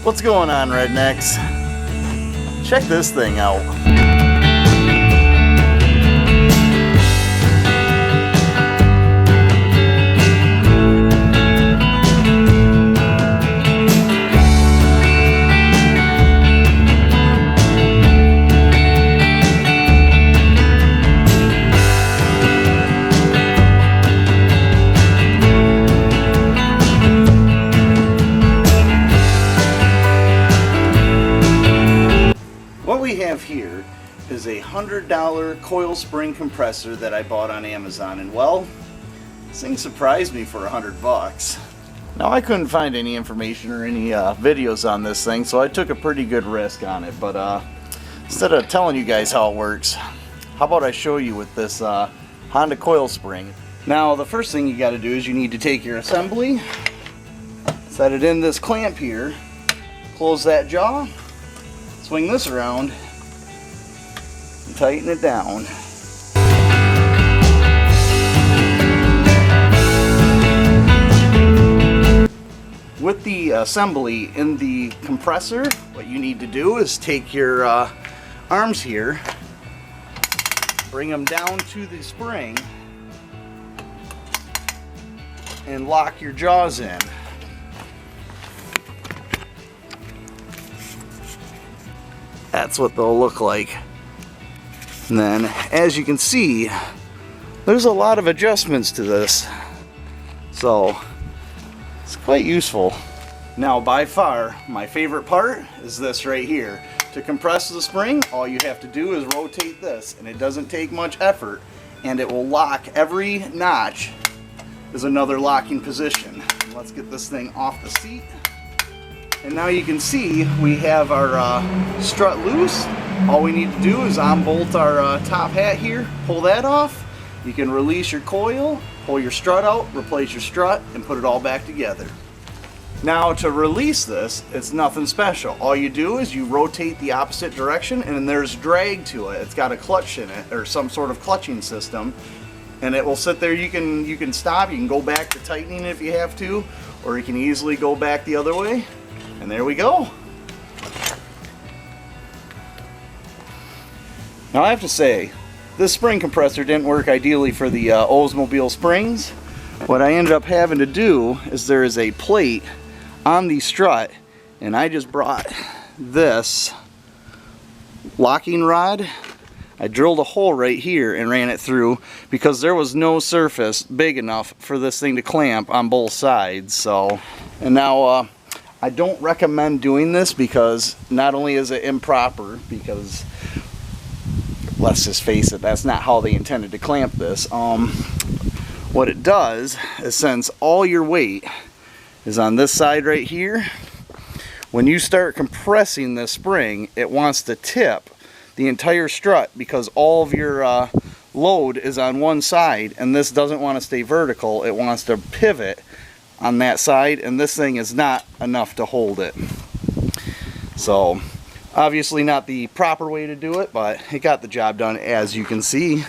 What's going on, rednecks? Check this thing out. What we have here is a $100 coil spring compressor that I bought on Amazon, and well, this thing surprised me for $100. Now, I couldn't find any information or any videos on this thing, so I took a pretty good risk on it. But instead of telling you guys how it works, how about I show you with this Honda coil spring. Now, the first thing you got to do is you need to take your assembly, set it in this clamp here, close that jaw, swing this around, and tighten it down. With the assembly in the compressor, what you need to do is take your arms here, bring them down to the spring, and lock your jaws in. That's what they'll look like. And then, as you can see, there's a lot of adjustments to this, so it's quite useful. Now, by far, my favorite part is this right here. To compress the spring, all you have to do is rotate this, and it doesn't take much effort, and it will lock. Every notch is another locking position. Let's get this thing off the seat. And now you can see we have our strut loose. All we need to do is unbolt our top hat here, pull that off. You can release your coil, pull your strut out, replace your strut, and put it all back together. Now, to release this, it's nothing special. All you do is you rotate the opposite direction, and there's drag to it. It's got a clutch in it, or some sort of clutching system, and it will sit there. You can stop, you can go back to tightening if you have to, or you can easily go back the other way. And there we go. Now, I have to say, this spring compressor didn't work ideally for the Oldsmobile springs. What I ended up having to do is there is a plate on the strut, and I just brought this locking rod. I drilled a hole right here and ran it through because there was no surface big enough for this thing to clamp on both sides. So, and now I don't recommend doing this because not only is it improper, because let's just face it, that's not how they intended to clamp this. What it does is, since all your weight is on this side right here, when you start compressing this spring, it wants to tip the entire strut because all of your load is on one side, and this doesn't want to stay vertical. It wants to pivot on that side, and this thing is not enough to hold it. So obviously not the proper way to do it, but it got the job done. As you can see,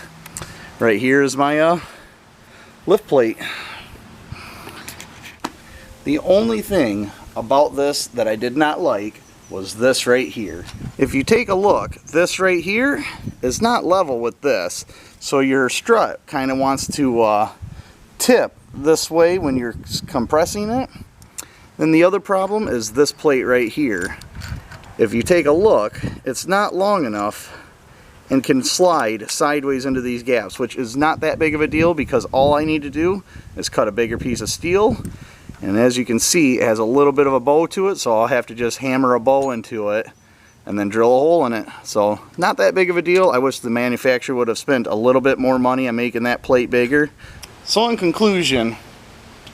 right here is my lift plate. The only thing about this that I did not like was this right here. If you take a look, this right here is not level with this, so your strut kind of wants to tip this way when you're compressing it. Then the other problem is this plate right here. If you take a look, it's not long enough and can slide sideways into these gaps, which is not that big of a deal because all I need to do is cut a bigger piece of steel, and as you can see, it has a little bit of a bow to it, so I'll have to just hammer a bow into it and then drill a hole in it. So not that big of a deal. I wish the manufacturer would have spent a little bit more money on making that plate bigger. So in conclusion,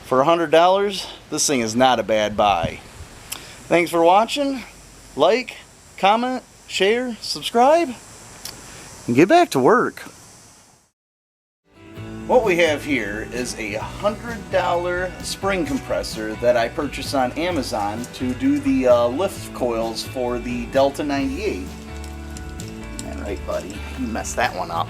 for $100, this thing is not a bad buy. Thanks for watching. Like, comment, share, subscribe, and get back to work. What we have here is a $100 spring compressor that I purchased on Amazon to do the lift coils for the Delta 98. All right, buddy, you messed that one up.